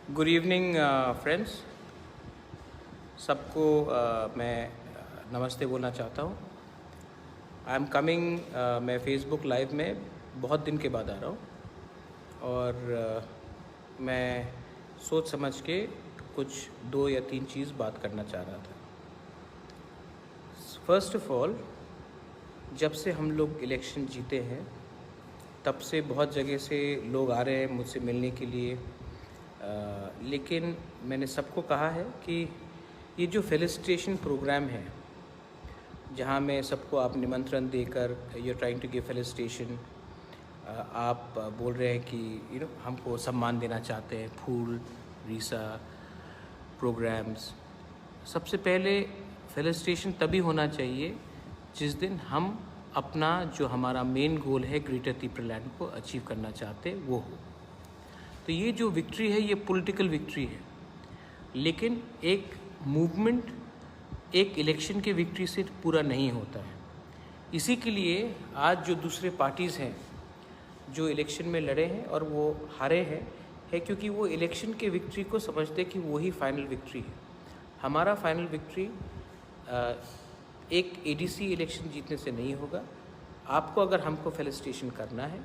Good evening friends. सबको मैं नमस्ते बोलना चाहता हूँ। आई एम कमिंग, मैं फेसबुक लाइव में बहुत दिन के बाद आ रहा हूँ और मैं सोच समझ के कुछ 2 या 3 चीज़ बात करना चाह रहा था। फर्स्ट ऑफ ऑल, जब से हम लोग इलेक्शन जीते हैं तब से बहुत जगह से लोग आ रहे हैं मुझसे मिलने के लिए, लेकिन मैंने सबको कहा है कि ये जो फेलिसिटेशन प्रोग्राम है जहाँ में सबको आप निमंत्रण देकर you are trying to give felicitation, आप बोल रहे हैं कि हमको सम्मान देना चाहते हैं, फूल रीसा प्रोग्राम्स। सबसे पहले फेलिसिटेशन तभी होना चाहिए जिस दिन हम अपना जो हमारा मेन गोल है ग्रेटर त्रिपुरालैंड को अचीव करना चाहते हैं वो हो। तो ये जो विक्ट्री है ये पॉलिटिकल विक्ट्री है, लेकिन एक मूवमेंट एक इलेक्शन के विक्ट्री से पूरा नहीं होता है। इसी के लिए आज जो दूसरे पार्टीज़ हैं जो इलेक्शन में लड़े हैं और वो हारे हैं क्योंकि वो इलेक्शन के विक्ट्री को समझते कि वही फाइनल विक्ट्री है। हमारा फाइनल विक्ट्री एक एडीसी इलेक्शन जीतने से नहीं होगा। आपको अगर हमको फेलिसिटेशन करना है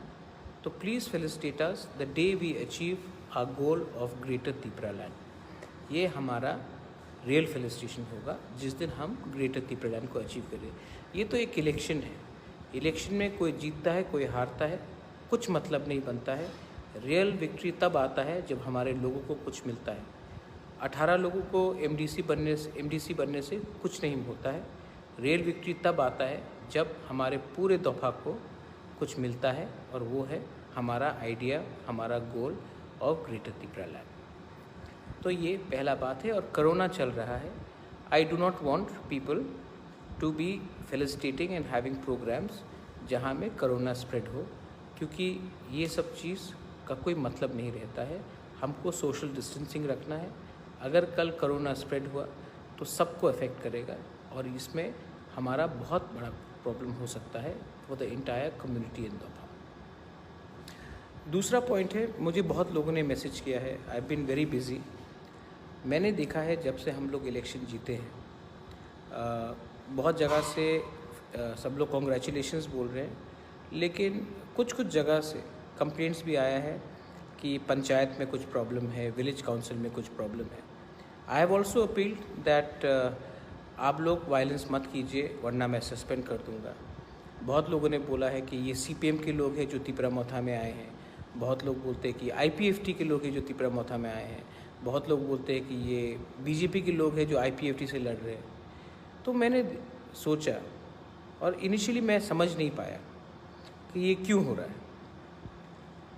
तो please felicitate us the day we achieve a goal of greater Tripuraland. ये हमारा रियल फेलिसिटेशन होगा जिस दिन हम ग्रेटर त्रिपुरालैंड को अचीव करें। ये तो एक इलेक्शन है, इलेक्शन में कोई जीतता है कोई हारता है, कुछ मतलब नहीं बनता है। रियल विक्ट्री तब आता है जब हमारे लोगों को कुछ मिलता है। 18 लोगों को एमडीसी बनने से कुछ नहीं होता है। रियल विक्ट्री तब आता है जब हमारे पूरे दफा को कुछ मिलता है और वो है हमारा आइडिया, हमारा गोल ऑफ ग्रेटर त्रिपुरालैंड। तो ये पहला बात है। और कोरोना चल रहा है। I do not want people to be felicitating and having programs जहाँ में कोरोना स्प्रेड हो, क्योंकि ये सब चीज़ का कोई मतलब नहीं रहता है। हमको सोशल डिस्टेंसिंग रखना है। अगर कल कोरोना स्प्रेड हुआ तो सबको अफेक्ट करेगा और इसमें हमारा बहुत बड़ा प्रॉब्लम हो सकता है for the entire community in दोपा। दूसरा पॉइंट है, मुझे बहुत लोगों ने मैसेज किया है, I have been very busy. मैंने देखा है जब से हम लोग इलेक्शन जीते हैं बहुत जगह से सब लोग कॉन्ग्रेचुलेशंस बोल रहे हैं, लेकिन कुछ जगह से कंप्लेंट्स भी आया है कि पंचायत में कुछ प्रॉब्लम है, विलेज काउंसिल में कुछ प्रॉब्लम है। I have also appealed that आप लोग वायलेंस मत कीजिए वरना मैं सस्पेंड कर दूंगा। बहुत लोगों ने बोला है कि ये सीपीएम के लोग हैं जो तिपरामोथा में आए हैं। बहुत लोग बोलते हैं कि आईपीएफटी के लोग हैं जो तिपरामोथा में आए हैं। बहुत लोग बोलते हैं कि ये बीजेपी के लोग हैं जो आईपीएफटी से लड़ रहे हैं। तो मैंने सोचा और इनिशियली मैं समझ नहीं पाया कि ये क्यों हो रहा है।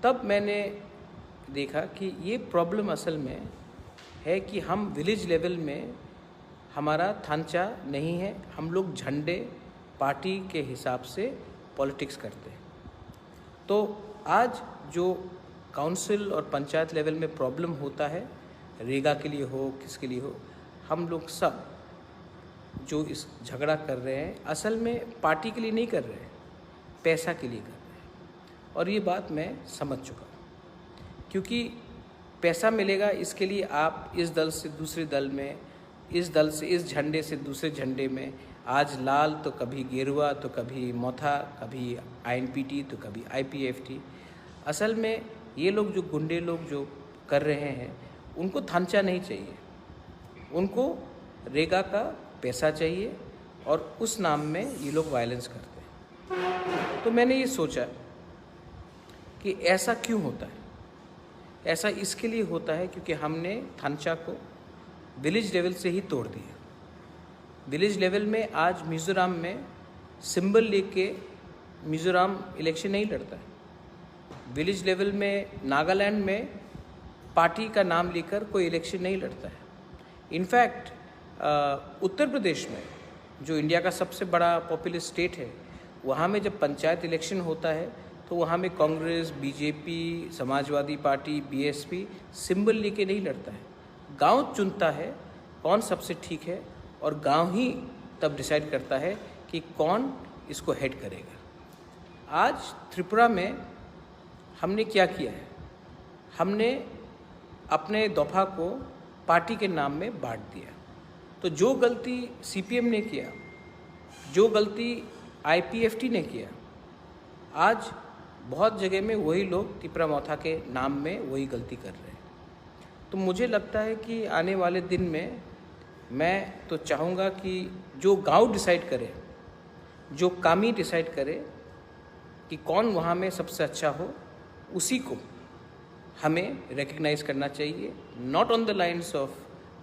तब मैंने देखा कि ये प्रॉब्लम असल में है कि हम विलेज लेवल में हमारा ढांचा नहीं है। हम लोग झंडे पार्टी के हिसाब से पॉलिटिक्स करते हैं। तो आज जो काउंसिल और पंचायत लेवल में प्रॉब्लम होता है, रेगा के लिए हो किसके लिए हो, हम लोग सब जो इस झगड़ा कर रहे हैं असल में पार्टी के लिए नहीं कर रहे हैं, पैसा के लिए कर रहे हैं। और ये बात मैं समझ चुका हूँ, क्योंकि पैसा मिलेगा इसके लिए आप इस दल से दूसरे दल में, इस दल से इस झंडे से दूसरे झंडे में, आज लाल तो कभी गेरुआ तो कभी मोथा, कभी आईएनपीटी तो कभी आईपीएफटी। असल में ये लोग जो गुंडे लोग जो कर रहे हैं उनको ढांचा नहीं चाहिए, उनको रेगा का पैसा चाहिए और उस नाम में ये लोग वायलेंस करते हैं। तो मैंने ये सोचा कि ऐसा क्यों होता है। ऐसा इसके लिए होता है क्योंकि हमने ढांचा को विलेज लेवल से ही तोड़ दिया। विलेज लेवल में आज मिज़ोरम में सिंबल लेके मिज़ोरम इलेक्शन नहीं लड़ता है। विलेज लेवल में नागालैंड में पार्टी का नाम लेकर कोई इलेक्शन नहीं लड़ता है। इनफैक्ट उत्तर प्रदेश में जो इंडिया का सबसे बड़ा पॉपुलस स्टेट है, वहाँ में जब पंचायत इलेक्शन होता है तो वहाँ में Congress, BJP, Samajwadi party, BSP symbol लेके नहीं लड़ता है। गांव चुनता है कौन सबसे ठीक है और गांव ही तब डिसाइड करता है कि कौन इसको हेड करेगा। आज त्रिपुरा में हमने क्या किया है, हमने अपने दफ़ा को पार्टी के नाम में बांट दिया। तो जो गलती सीपीएम ने किया, जो गलती आईपीएफटी ने किया, आज बहुत जगह में वही लोग तिपरा मौथा के नाम में वही गलती कर रहे हैं। तो मुझे लगता है कि आने वाले दिन में मैं तो चाहूँगा कि जो गांव डिसाइड करे, जो कामी डिसाइड करे कि कौन वहाँ में सबसे अच्छा हो, उसी को हमें रिकग्नाइज करना चाहिए, not on the lines of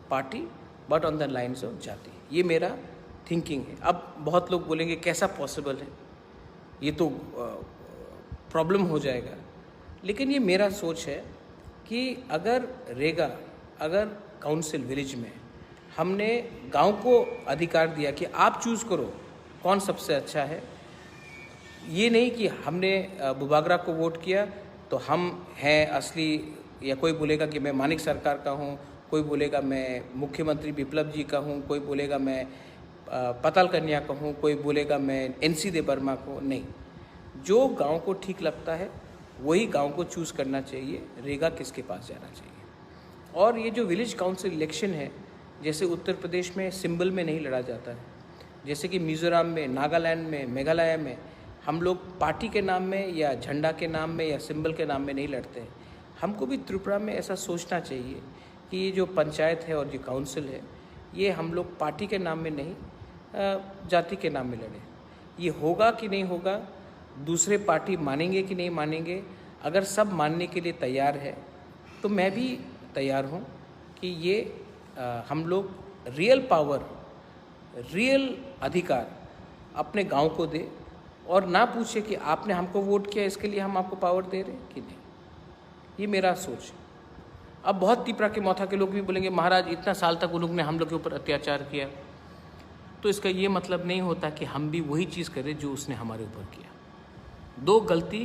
party but on the lines of जाति। ये मेरा थिंकिंग है। अब बहुत लोग बोलेंगे कैसा पॉसिबल है, ये तो प्रॉब्लम हो जाएगा, लेकिन ये मेरा सोच है कि अगर रेगा, अगर काउंसिल विलेज में हमने गांव को अधिकार दिया कि आप चूज़ करो कौन सबसे अच्छा है, ये नहीं कि हमने बुबागरा को वोट किया तो हम हैं असली, या कोई बोलेगा कि मैं मानिक सरकार का हूँ, कोई बोलेगा मैं मुख्यमंत्री बिप्लब जी का हूँ, कोई बोलेगा मैं पताल कन्या का हूँ, कोई बोलेगा मैं एनसी दे बर्मा को। नहीं, जो गांव को ठीक लगता है वही गांव को चूज़ करना चाहिए, रेगा किसके पास जाना चाहिए। और ये जो विलेज काउंसिल इलेक्शन है, जैसे उत्तर प्रदेश में सिंबल में नहीं लड़ा जाता है, जैसे कि मिज़ोरम में, नागालैंड में, मेघालय में हम लोग पार्टी के नाम में या झंडा के नाम में या सिंबल के नाम में नहीं लड़ते हैं। हमको भी त्रिपुरा में ऐसा सोचना चाहिए कि ये जो पंचायत है और जो काउंसिल है, ये हम लोग पार्टी के नाम में नहीं, जाति के नाम में लड़ें। ये होगा कि नहीं होगा, दूसरे पार्टी मानेंगे कि नहीं मानेंगे, अगर सब मानने के लिए तैयार है तो मैं भी तैयार हूँ कि ये हम लोग रियल पावर, रियल अधिकार अपने गांव को दे, और ना पूछे कि आपने हमको वोट किया इसके लिए हम आपको पावर दे रहे हैं कि नहीं। ये मेरा सोच है। अब बहुत तिपरा के मौथा के लोग भी बोलेंगे महाराज इतना साल तक उन लोग ने हम लोग के ऊपर अत्याचार किया, तो इसका ये मतलब नहीं होता कि हम भी वही चीज़ करें जो उसने हमारे ऊपर किया। दो गलती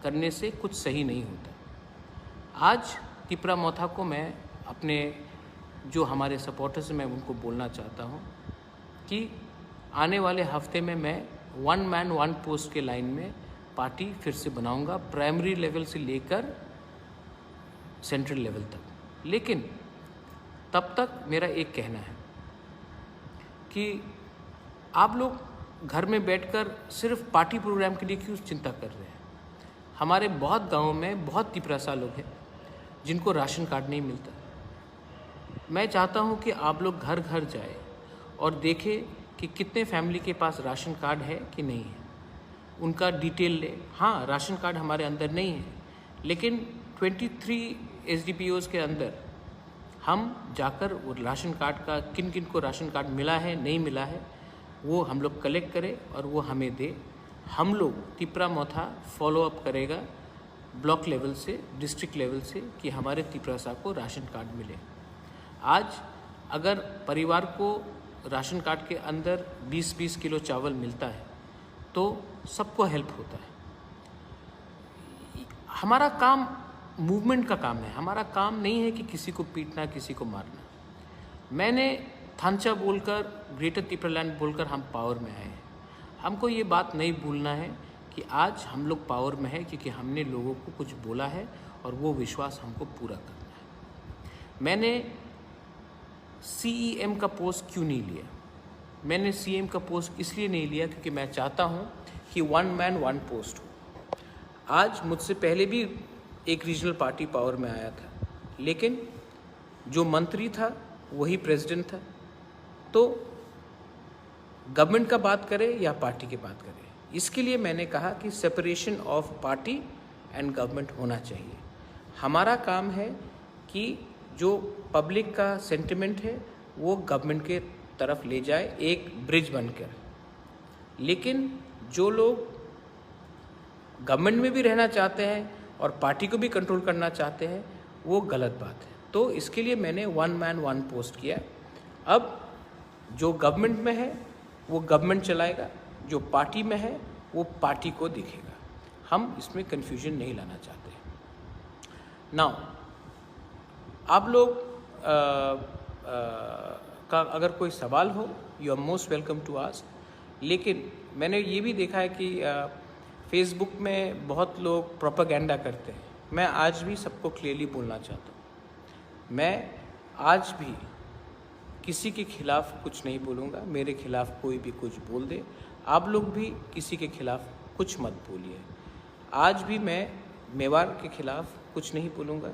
करने से कुछ सही नहीं होता। आज तिपरा मौथा को मैं अपने जो हमारे सपोर्टर्स हैं मैं उनको बोलना चाहता हूँ कि आने वाले हफ्ते में मैं 1 मैन 1 पोस्ट के लाइन में पार्टी फिर से बनाऊंगा, प्राइमरी लेवल से लेकर सेंट्रल लेवल तक। लेकिन तब तक मेरा एक कहना है कि आप लोग घर में बैठकर सिर्फ पार्टी प्रोग्राम के लिए क्यों चिंता कर रहे हैं। हमारे बहुत गांवों में बहुत तिपरासा लोग हैं जिनको राशन कार्ड नहीं मिलता। मैं चाहता हूं कि आप लोग घर घर जाए और देखें कि कितने फैमिली के पास राशन कार्ड है कि नहीं है, उनका डिटेल ले। हाँ, राशन कार्ड हमारे अंदर नहीं है, लेकिन 23 SDPOs के अंदर हम जाकर वो राशन कार्ड का किन किन को राशन कार्ड मिला है नहीं मिला है वो हम लोग कलेक्ट करें और वो हमें दे। हम लोग तिपरा मौथा फॉलो अप करेगा ब्लॉक लेवल से, डिस्ट्रिक्ट लेवल से, कि हमारे तिपरासा को राशन कार्ड मिले। आज अगर परिवार को राशन कार्ड के अंदर 20-20 किलो चावल मिलता है तो सबको हेल्प होता है। हमारा काम मूवमेंट का काम है, हमारा काम नहीं है कि किसी को पीटना, किसी को मारना। मैंने थांचा बोलकर, ग्रेटर तिपरालैंड बोलकर हम पावर में आए हैं। हमको ये बात नहीं भूलना है कि आज हम लोग पावर में है क्योंकि हमने लोगों को कुछ बोला है और वो विश्वास हमको पूरा करना है। मैंने CEM का पोस्ट क्यों नहीं लिया? मैंने CM का पोस्ट इसलिए नहीं लिया क्योंकि मैं चाहता हूँ कि 1 मैन 1 पोस्ट हो। आज मुझसे पहले भी एक रीजनल पार्टी पावर में आया था, लेकिन जो मंत्री था वही प्रेसिडेंट था। तो गवर्नमेंट का बात करें या पार्टी की बात करें, इसके लिए मैंने कहा कि separation of party and government होना चाहिए। हमारा काम है कि जो पब्लिक का सेंटिमेंट है वो गवर्नमेंट के तरफ ले जाए, एक ब्रिज बनकर। लेकिन जो लोग गवर्नमेंट में भी रहना चाहते हैं और पार्टी को भी कंट्रोल करना चाहते हैं, वो गलत बात है। तो इसके लिए मैंने 1 मैन 1 पोस्ट किया। अब जो गवर्नमेंट में है वो गवर्नमेंट चलाएगा, जो पार्टी में है वो पार्टी को दिखेगा। हम इसमें कन्फ्यूजन नहीं लाना चाहते। नाउ आप लोग का अगर कोई सवाल हो, you are most welcome to ask. लेकिन मैंने ये भी देखा है कि फेसबुक में बहुत लोग प्रोपेगेंडा करते हैं। मैं आज भी सबको क्लियरली बोलना चाहता हूँ, मैं आज भी किसी के खिलाफ़ कुछ नहीं बोलूँगा। मेरे खिलाफ़ कोई भी कुछ बोल दे, आप लोग भी किसी के खिलाफ़ कुछ मत बोलिए। आज भी मैं मेवाड़ के खिलाफ़ कुछ नहीं बोलूँगा।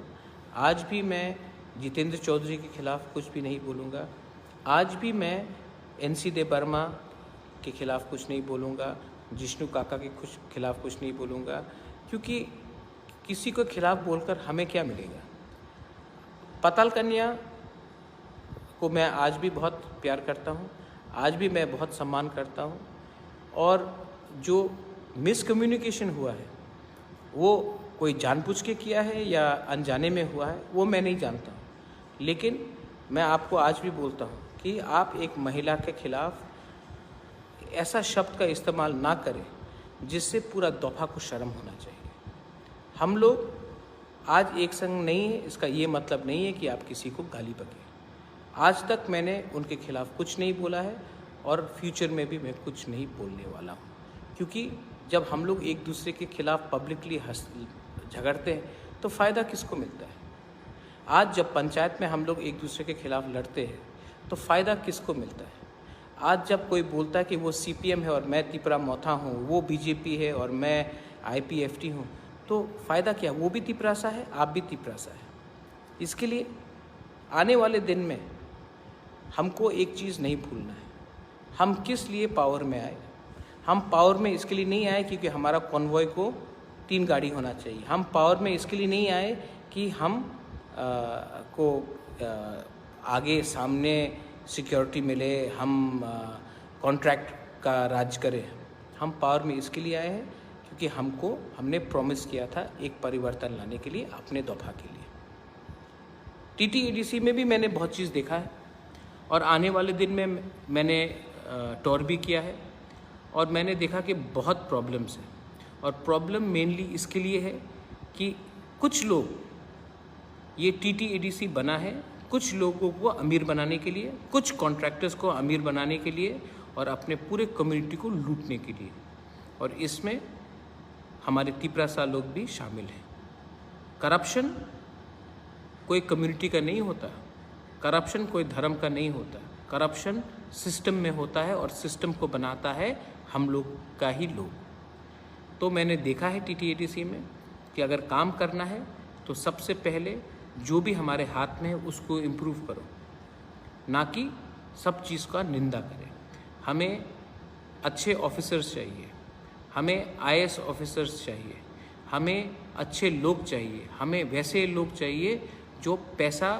आज भी मैं जितेंद्र चौधरी के खिलाफ़ कुछ भी नहीं बोलूँगा। आज भी मैं NC दे बर्मा के खिलाफ़ कुछ नहीं बोलूँगा, जिष्णु काका के खिलाफ़ कुछ नहीं बोलूँगा, क्योंकि किसी को खिलाफ़ बोलकर हमें क्या मिलेगा। पाताल कन्या को मैं आज भी बहुत प्यार करता हूँ, आज भी मैं बहुत सम्मान करता हूँ, और जो मिसकम्युनिकेशन हुआ है वो कोई जानबूझ के किया है या अनजाने में हुआ है वो मैं नहीं जानता हूँ, लेकिन मैं आपको आज भी बोलता हूँ कि आप एक महिला के खिलाफ़ ऐसा शब्द का इस्तेमाल ना करें जिससे पूरा दफ़ा को शर्म होना चाहिए। हम लोग आज एक संग नहीं है, इसका ये मतलब नहीं है कि आप किसी को गाली बकें। आज तक मैंने उनके खिलाफ़ कुछ नहीं बोला है और फ्यूचर में भी मैं कुछ नहीं बोलने वाला हूँ, क्योंकि जब हम लोग एक दूसरे के खिलाफ़ पब्लिकली झगड़ते हैं तो फ़ायदा किसको मिलता है। आज जब पंचायत में हम लोग एक दूसरे के खिलाफ़ लड़ते हैं तो फ़ायदा किसको मिलता है। आज जब कोई बोलता है कि वो CPM है और मैं तिपरा मोथा हूँ, वो BJP है और मैं IPFT हूँ, तो फ़ायदा क्या। वो भी तिपरासा है, आप भी तिपरासा है। इसके लिए आने वाले दिन में हमको एक चीज़ नहीं भूलना है, हम किस लिए पावर में आए। हम पावर में इसके लिए नहीं आए क्योंकि हमारा कॉन्वॉय को 3 गाड़ी होना चाहिए। हम पावर में इसके लिए नहीं आए कि हम आगे सामने सिक्योरिटी मिले, हम कॉन्ट्रैक्ट का राज करें। हम पावर में इसके लिए आए हैं क्योंकि हमने प्रॉमिस किया था एक परिवर्तन लाने के लिए, अपने दफ़ा के लिए। TTEDC में भी मैंने बहुत चीज़ देखा है और आने वाले दिन में मैंने टूर भी किया है और मैंने देखा कि बहुत प्रॉब्लम्स हैं। और प्रॉब्लम मेनली इसके लिए है कि कुछ लोग, ये TTEDC बना है कुछ लोगों को अमीर बनाने के लिए, कुछ कॉन्ट्रैक्टर्स को अमीर बनाने के लिए और अपने पूरे कम्युनिटी को लूटने के लिए, और इसमें हमारे तिपरासा लोग भी शामिल हैं। करप्शन कोई कम्युनिटी का नहीं होता, करप्शन कोई धर्म का नहीं होता, करप्शन सिस्टम में होता है और सिस्टम को बनाता है हम लोग का ही लोग। तो मैंने देखा है TTEDC में कि अगर काम करना है तो सबसे पहले जो भी हमारे हाथ में है उसको इम्प्रूव करो, ना कि सब चीज़ का निंदा करें। हमें अच्छे ऑफिसर्स चाहिए, हमें IAS ऑफिसर्स चाहिए, हमें अच्छे लोग चाहिए, हमें वैसे लोग चाहिए जो पैसा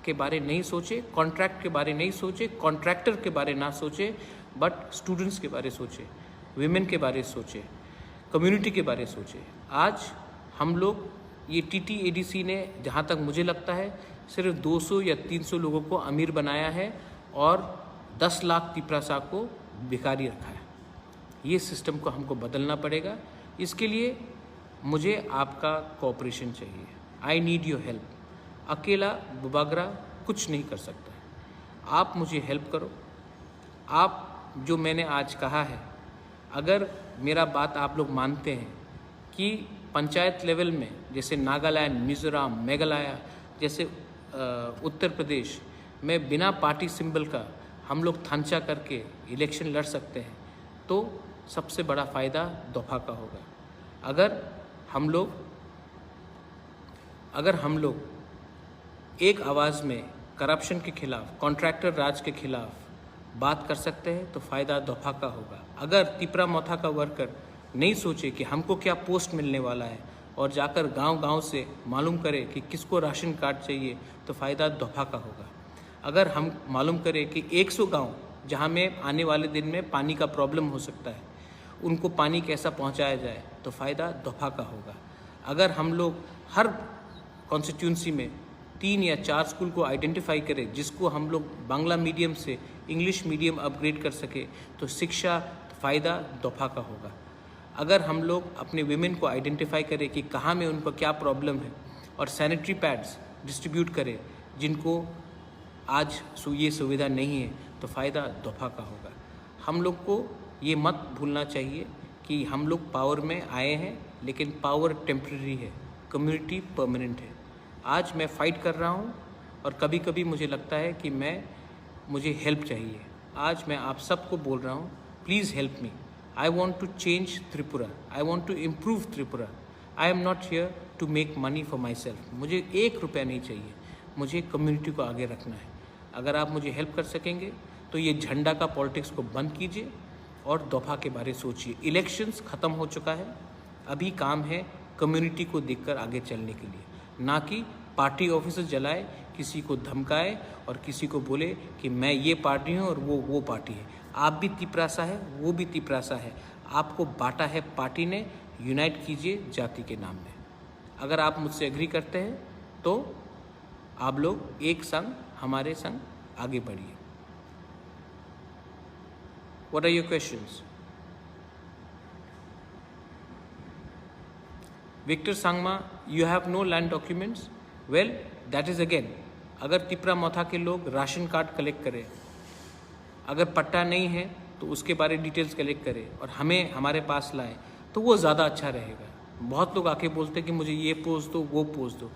के बारे नहीं सोचे, कॉन्ट्रैक्ट के बारे नहीं सोचे, कॉन्ट्रैक्टर के बारे ना सोचे, बट स्टूडेंट्स के बारे सोचे, विमेन के बारे सोचे, कम्युनिटी के बारे सोचे। आज हम लोग ये TTEDC ने जहाँ तक मुझे लगता है सिर्फ 200 या 300 लोगों को अमीर बनाया है और 10 लाख तिपरासा को भिखारी रखा है। ये सिस्टम को हमको बदलना पड़ेगा। इसके लिए मुझे आपका कोऑपरेशन चाहिए। I need your help. अकेला बुबागरा कुछ नहीं कर सकता है, आप मुझे हेल्प करो। आप जो मैंने आज कहा है, अगर मेरा बात आप लोग मानते हैं कि पंचायत लेवल में जैसे नागालैंड, मिज़ोरम, मेघालय जैसे उत्तर प्रदेश में बिना पार्टी सिंबल का हम लोग थांचा करके इलेक्शन लड़ सकते हैं, तो सबसे बड़ा फ़ायदा दफ़ा का होगा। अगर हम लोग एक आवाज़ में करप्शन के खिलाफ, कॉन्ट्रैक्टर राज के खिलाफ बात कर सकते हैं तो फ़ायदा दफ़ा का होगा। अगर तिपरा मोथा का वर्कर नहीं सोचे कि हमको क्या पोस्ट मिलने वाला है और जाकर गांव-गांव से मालूम करे कि किसको राशन कार्ड चाहिए, तो फ़ायदा दफ़ा का होगा। अगर हम मालूम करें कि 100 गांव जहां में आने वाले दिन में पानी का प्रॉब्लम हो सकता है, उनको पानी कैसा पहुंचाया जाए, तो फ़ायदा दफ़ा का होगा। अगर हम लोग हर कॉन्स्टिट्यूंसी में 3 या 4 स्कूल को आइडेंटिफाई करें जिसको हम लोग बांग्ला मीडियम से इंग्लिश मीडियम अपग्रेड कर सके, तो शिक्षा फ़ायदा दफ़ा का होगा। अगर हम लोग अपने विमेन को आइडेंटिफाई करें कि कहाँ में उनको क्या प्रॉब्लम है और सैनिटरी पैड्स डिस्ट्रीब्यूट करें जिनको आज ये सुविधा नहीं है, तो फ़ायदा दफ़ा का होगा। हम लोग को ये मत भूलना चाहिए कि हम लोग पावर में आए हैं, लेकिन पावर टेम्प्रेरी है, कम्युनिटी परमानेंट है। आज मैं फ़ाइट कर रहा हूँ और कभी कभी मुझे लगता है कि मुझे हेल्प चाहिए। आज मैं आप सबको बोल रहा हूँ, please help me. I want to change Tripura, I want to improve Tripura. I am not here to make money for my self. मुझे 1 रुपया नहीं चाहिए, मुझे कम्युनिटी को आगे रखना है। अगर आप मुझे हेल्प कर सकेंगे तो ये झंडा का पॉलिटिक्स को बंद कीजिए और दफ़ा के बारे सोचिए। इलेक्शंस ख़त्म हो चुका है, अभी काम है कम्युनिटी को देखकर आगे चलने के लिए, ना कि पार्टी ऑफिस जलाए, किसी को धमकाए और किसी को बोले कि मैं ये पार्टी हूँ और वो पार्टी है। आप भी तिपरासा है, वो भी तिपरासा है। आपको बांटा है पार्टी ने, यूनाइट कीजिए जाति के नाम में। अगर आप मुझसे एग्री करते हैं तो आप लोग एक संग हमारे संग आगे बढ़िए। What are your questions? Victor Sangma, you have no land documents? Well, that is again, अगर तिपरा मौथा के लोग राशन कार्ड कलेक्ट करें, अगर पट्टा नहीं है तो उसके बारे डिटेल्स कलेक्ट करें और हमें हमारे पास लाए तो वो ज़्यादा अच्छा रहेगा। बहुत लोग आके बोलते हैं कि मुझे ये पोस्ट दो, वो पोस्ट दो।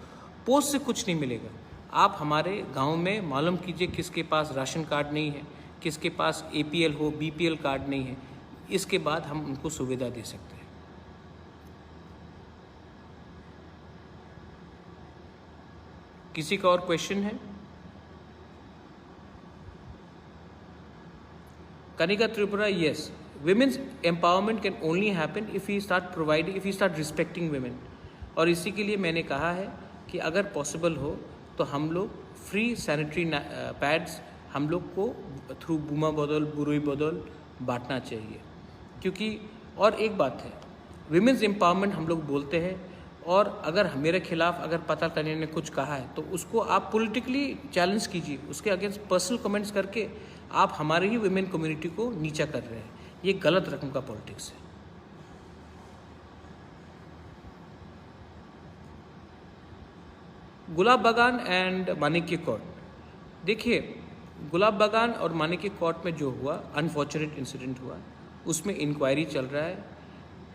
पोस्ट से कुछ नहीं मिलेगा। आप हमारे गांव में मालूम कीजिए किसके पास राशन कार्ड नहीं है, किसके पास APL हो, BPL कार्ड नहीं है। इसके बाद हम उनको सुविधा दे सकते हैं। किसी का और क्वेश्चन है? Kanika Tripura, yes. Women's empowerment can only happen if we start providing, if we start respecting women. और इसी के लिए मैंने कहा है कि अगर पॉसिबल हो तो हम लोग फ्री सैनिटरी पैड्स हम लोग को थ्रू बूमा बदौल, बुरुई बदौल बांटना चाहिए। क्योंकि और एक बात है, विमेंस एम्पावरमेंट हम लोग बोलते हैं और अगर मेरे खिलाफ अगर पता करने ने कुछ कहा है तो उसको आप पॉलिटिकली चैलेंज कीजिए। उसके अगेंस्ट पर्सनल कमेंट्स करके आप हमारे ही वुमेन कम्युनिटी को नीचा कर रहे हैं। ये गलत रकम का पॉलिटिक्स है। गुलाब बागान एंड मानिक्य कोर्ट, देखिए गुलाब बागान और मानिक्य कोर्ट में जो हुआ अनफॉर्चुनेट इंसिडेंट हुआ, उसमें इंक्वायरी चल रहा है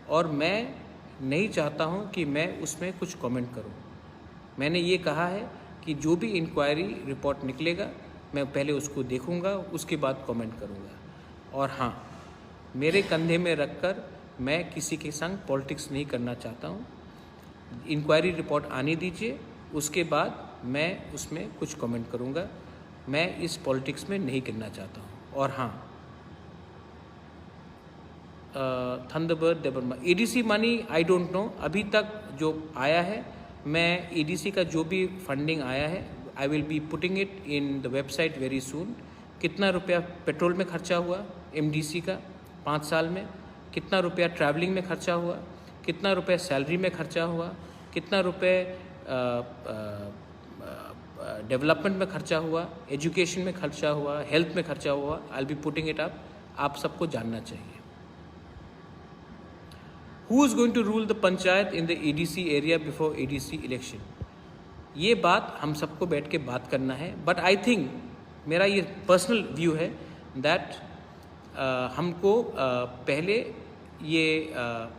और मैं नहीं चाहता हूं कि मैं उसमें कुछ कमेंट करूं। मैंने ये कहा है कि जो भी इंक्वायरी रिपोर्ट निकलेगा मैं पहले उसको देखूंगा, उसके बाद कमेंट करूंगा। और हाँ, मेरे कंधे में रखकर मैं किसी के संग पॉलिटिक्स नहीं करना चाहता हूं। इंक्वायरी रिपोर्ट आने दीजिए, उसके बाद मैं उसमें कुछ कमेंट करूंगा। मैं इस पॉलिटिक्स में नहीं करना चाहता हूं। और हाँ, Thunderbird Debbarma ADC money I don't know, अभी तक जो आया है, मैं ADC का जो भी फंडिंग आया है I will be putting it in the website very soon. कितना रुपया पेट्रोल में खर्चा हुआ MDC का 5 साल में, कितना रुपया ट्रैवलिंग में खर्चा हुआ, कितना रुपया सैलरी में खर्चा हुआ, कितना रुपये डेवलपमेंट में खर्चा हुआ, एजुकेशन में खर्चा हुआ, हेल्थ में खर्चा हुआ, I will be putting it up. आप सबको जानना चाहिए। Who is going to rule the panchayat in the ADC area before ADC election? ये बात हम सबको बैठ के बात करना है। बट आई थिंक, मेरा ये पर्सनल व्यू है दैट हमको पहले ये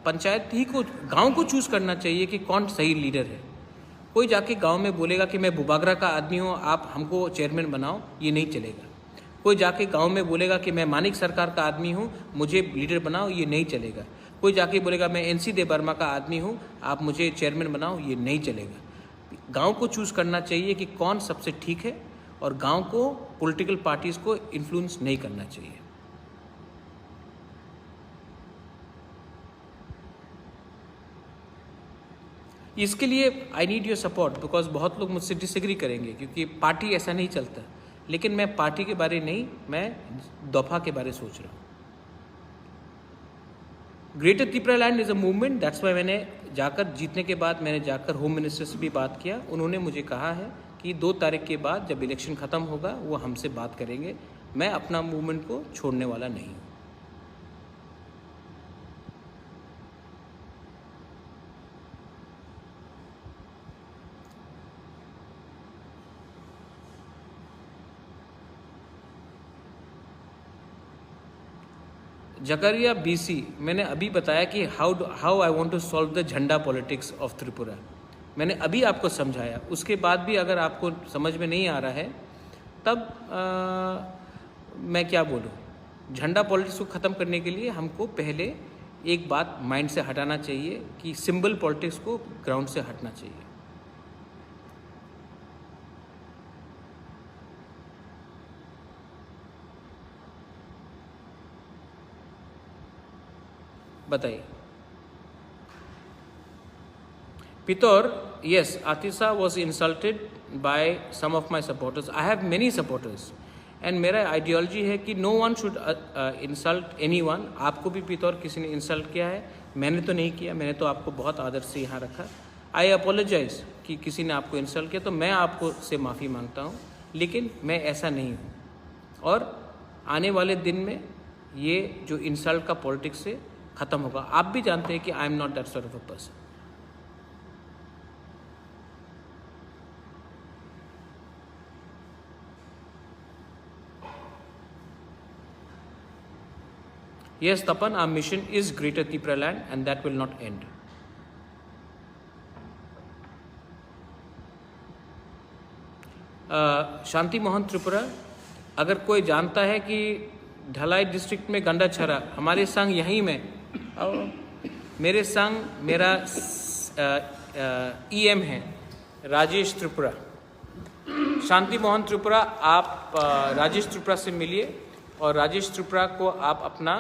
पंचायत ही को, गांव को चूज़ करना चाहिए कि कौन सही लीडर है। कोई जाके गांव में बोलेगा कि मैं बुबागरा का आदमी हूँ, आप हमको चेयरमैन बनाओ, ये नहीं चलेगा। कोई जाके गांव में बोलेगा कि मैं मानिक सरकार का आदमी हूँ, मुझे लीडर बनाओ, ये नहीं चलेगा। कोई जाके बोलेगा मैं NC देव वर्मा का आदमी हूँ, आप मुझे चेयरमैन बनाओ, ये नहीं चलेगा। गांव को चूज़ करना चाहिए कि कौन सबसे ठीक है और गांव को पॉलिटिकल पार्टीज़ को इन्फ्लुएंस नहीं करना चाहिए। इसके लिए I need your support, because बहुत लोग मुझसे डिसएग्री करेंगे क्योंकि पार्टी ऐसा नहीं चलता। लेकिन मैं पार्टी के बारे नहीं, मैं दफा के बारे सोच रहा हूँ। Greater Tripura land is a movement, that's why मैंने जाकर, जीतने के बाद मैंने जाकर होम मिनिस्टर से भी बात किया। उन्होंने मुझे कहा है कि 2 तारीख के बाद जब इलेक्शन ख़त्म होगा वो हमसे बात करेंगे। मैं अपना मूवमेंट को छोड़ने वाला नहीं हूँ। जकरिया BC, मैंने अभी बताया कि how I want to solve the झंडा पॉलिटिक्स ऑफ त्रिपुरा। मैंने अभी आपको समझाया, उसके बाद भी अगर आपको समझ में नहीं आ रहा है तब मैं क्या बोलूँ। झंडा पॉलिटिक्स को ख़त्म करने के लिए हमको पहले एक बात माइंड से हटाना चाहिए कि सिंबल पॉलिटिक्स को ग्राउंड से हटना चाहिए। बताइए। Pithor, yes, Atisa was insulted by some of my supporters. I have many supporters and मेरा आइडियोलॉजी है कि no one should insult anyone. आपको भी पिथौर किसी ने इंसल्ट किया है, मैंने तो नहीं किया, मैंने तो आपको बहुत आदर से यहाँ रखा। आई अपोलोजाइज कि किसी ने आपको इंसल्ट किया तो मैं आपको से माफ़ी मांगता हूँ, लेकिन मैं ऐसा नहीं हूँ। और आने वाले दिन में ये जो इंसल्ट का पॉलिटिक्स से ख़त्म होगा। आप भी जानते हैं कि आई am not that sort of a person. Yes, Tapan, our mission is Greater Tripura land and that will not end. शांति मोहन त्रिपुरा, अगर कोई जानता है कि ढलाई डिस्ट्रिक्ट में गंडा छरा, हमारे संग यहीं में, मेरे संग मेरा EM है राजेश त्रिपुरा। शांति मोहन त्रिपुरा, आप राजेश त्रिपुरा से मिलिए और राजेश त्रिपुरा को आप अपना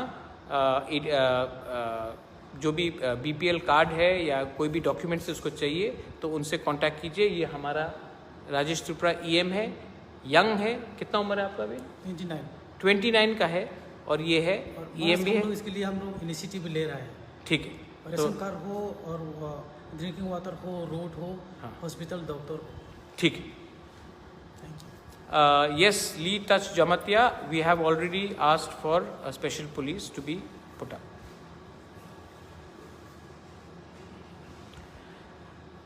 जो भी BPL कार्ड है या कोई भी डॉक्यूमेंट्स उसको चाहिए तो उनसे कांटेक्ट कीजिए। ये हमारा राजेश त्रिपुरा EM है, यंग है, कितना उम्र है आपका अभी? 29 का है और ये है EM भी है। इसके लिए हम लोग इनिशिएटिव ले रहे हैं। ठीक है, रेशन कार्ड हो और ड्रिंकिंग वाटर हो, रोड हो, हॉस्पिटल, डॉक्टर हो। ठीक है। Yes, Lee Touch Jamatia, we have already asked for a special police to be put up.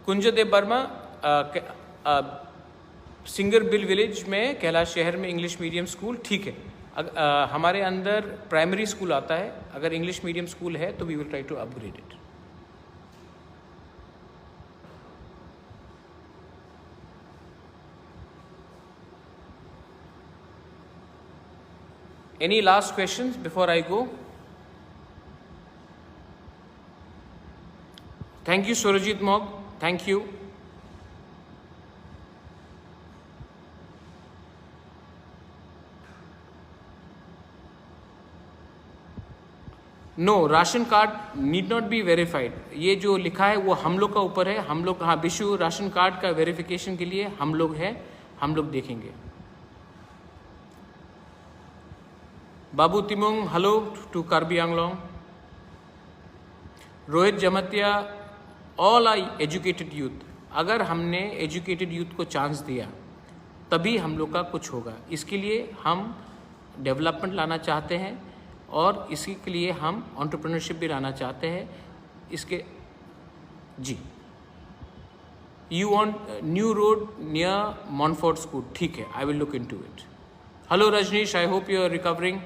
Kunjdev Verma, Singarbil village में कैलाश शहर में इंग्लिश मीडियम स्कूल, ठीक है। हमारे अंदर प्राइमरी स्कूल आता है, अगर इंग्लिश मीडियम स्कूल है तो we will try to upgrade it. Any last questions before I go? Thank you, Surajit Mog. Thank you. No, ration card need not be verified. ये जो लिखा है वो हम लोग का ऊपर है। हम लोग, हाँ, विशु राशन कार्ड का वेरिफिकेशन के लिए हम लोग हैं, हम लोग देखेंगे। Babu Timung, hello to Karbi Anglong. Rohit Jamatia, all are educated youth. अगर हमने एजुकेटेड यूथ को चांस दिया तभी हम लोग का कुछ होगा। इसके लिए हम डेवलपमेंट लाना चाहते हैं और इसी के लिए हम एंटरप्रेन्योरशिप भी लाना चाहते हैं। इसके जी, you want new road near Montfort school, ठीक है, I will look into it. Hello Rajnish, I hope you are recovering.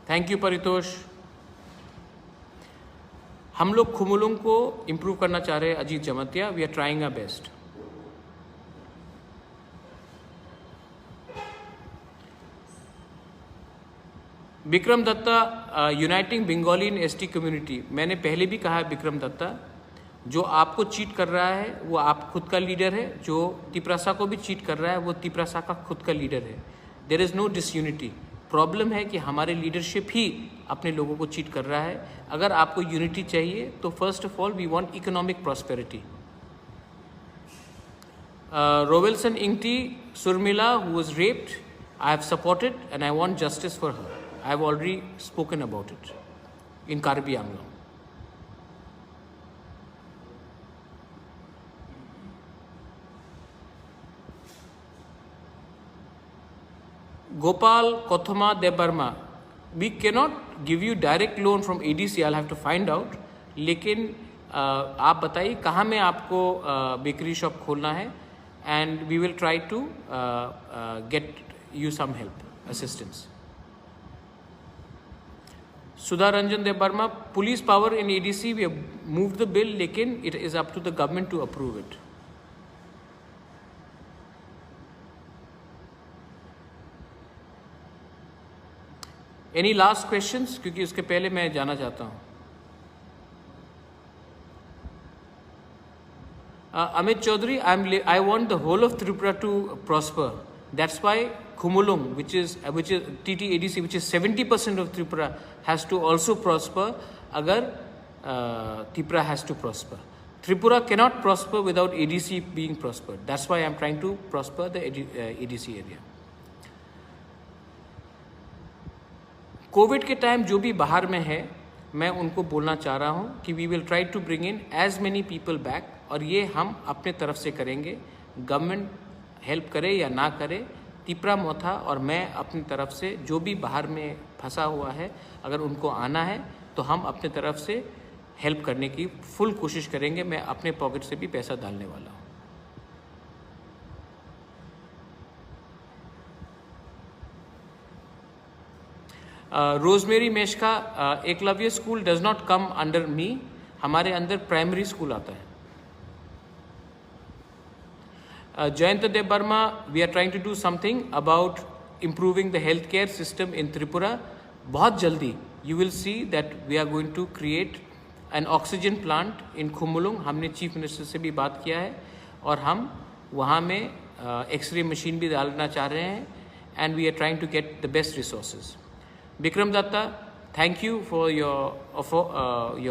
Thank you Paritosh. हम लोग खुमुलुंग को इम्प्रूव करना चाह रहे हैं, Ajit Jamatia, we are trying our best. Vikram Datta, uniting Bengali in ST community. मैंने पहले भी कहा है विक्रम दत्ता, जो आपको चीट कर रहा है वो आप खुद का लीडर है, जो तिपरासा को भी चीट कर रहा है वो तिपरासा का खुद का लीडर है। There is no disunity. Problem है कि हमारे लीडरशिप ही अपने लोगों को चीट कर रहा है। अगर आपको यूनिटी चाहिए तो first of all we want economic prosperity. Rowelson Ingti Surmila, who was raped, I have supported and I want justice for her. I have already spoken about it in Karbi Anglong. Gopal Kothama Debarma, we cannot give you direct loan from ADC, I'll have to find out. लेकिन आप बताइए कहाँ में आपको bakery shop खोलना है and we will try to get you some help, assistance. Sudha Ranjan Dev Burma, police power in ADC, we have moved the bill, लेकिन it is up to the government to approve it. Any last questions? क्योंकि उसके पहले मैं जाना चाहता हूँ. Amit Chaudhary, I want the whole of Tripura to prosper. That's why Khumulung, which is TTADC, which is 70% of Tripura, has to also prosper. Agar Tripura has to prosper. Tripura cannot prosper without ADC being prospered. That's why I'm trying to prosper the ADC area. Covid के time जो भी बाहर में है, मैं उनको बोलना चाह रहा हूँ कि we will try to bring in as many people back, और ये हम अपने तरफ से करेंगे. गवर्नमेंट हेल्प करे या ना करे, तिपरा मोथा और मैं अपनी तरफ से जो भी बाहर में फंसा हुआ है, अगर उनको आना है तो हम अपने तरफ से हेल्प करने की फुल कोशिश करेंगे. मैं अपने पॉकेट से भी पैसा डालने वाला हूँ. Rosemary Meshka, Eklavya school does not come under me. हमारे अंदर प्राइमरी स्कूल आता है. Jayant Dev Burma, we are trying to do something about improving the healthcare system in Tripura. बहुत जल्दी you will see that we are going to create an oxygen plant in Khumulung. हमने chief minister से भी बात किया है और हम वहाँ में एक्सरे मशीन भी डालना चाह रहे हैं. And we are trying to get the best resources. Bikram Datta, thank you for your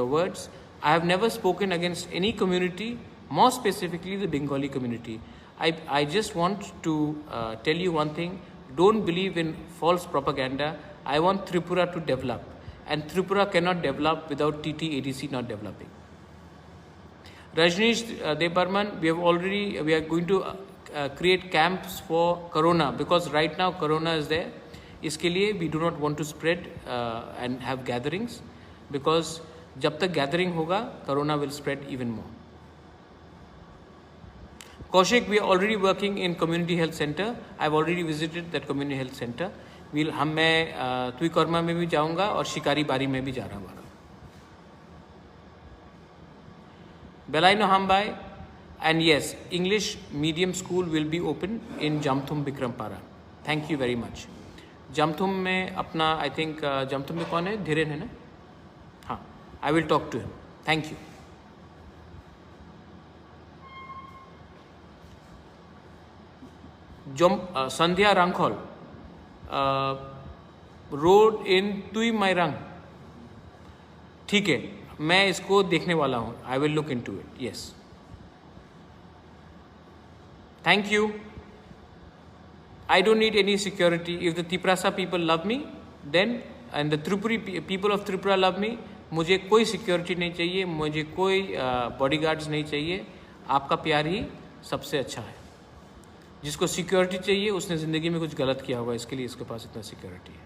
words. I have never spoken against any community, more specifically the Bengali community. I just want to tell you one thing. Don't believe in false propaganda. I want Tripura to develop, and Tripura cannot develop without TTADC not developing. Rajneesh Dev Burman, we are going to create camps for Corona, because right now Corona is there. इसके लिए we do not want to spread and have gatherings, because जब तक gathering होगा Corona will spread even more. Kaushik, we are already working in community health center. I've already visited that community health center. मैं तुईकर्मा में भी जाऊंगा और शिकारी बारी में भी जा रहा हूँ. Belaino Hambai, and yes, English medium school will be open in Jamthum Bikrampara. Thank you very much. जमथुम में अपना आई थिंक जमथुम में कौन है, धीरेन है ना. हाँ, I will talk to him. Thank you. Sandhya Rangkhol, road in Tui Mairang. ठीक है, मैं इसको देखने वाला हूँ. I will look into it. Yes, thank you. I don't need any security. If the Tiprasa people love me, then, and the Tripuri people of Tripura love me, मुझे कोई security नहीं चाहिए, मुझे कोई बॉडीगार्ड्स नहीं चाहिए. आपका प्यार ही सबसे अच्छा है. जिसको सिक्योरिटी चाहिए उसने ज़िंदगी में कुछ गलत किया होगा, इसके लिए इसके पास इतना सिक्योरिटी है.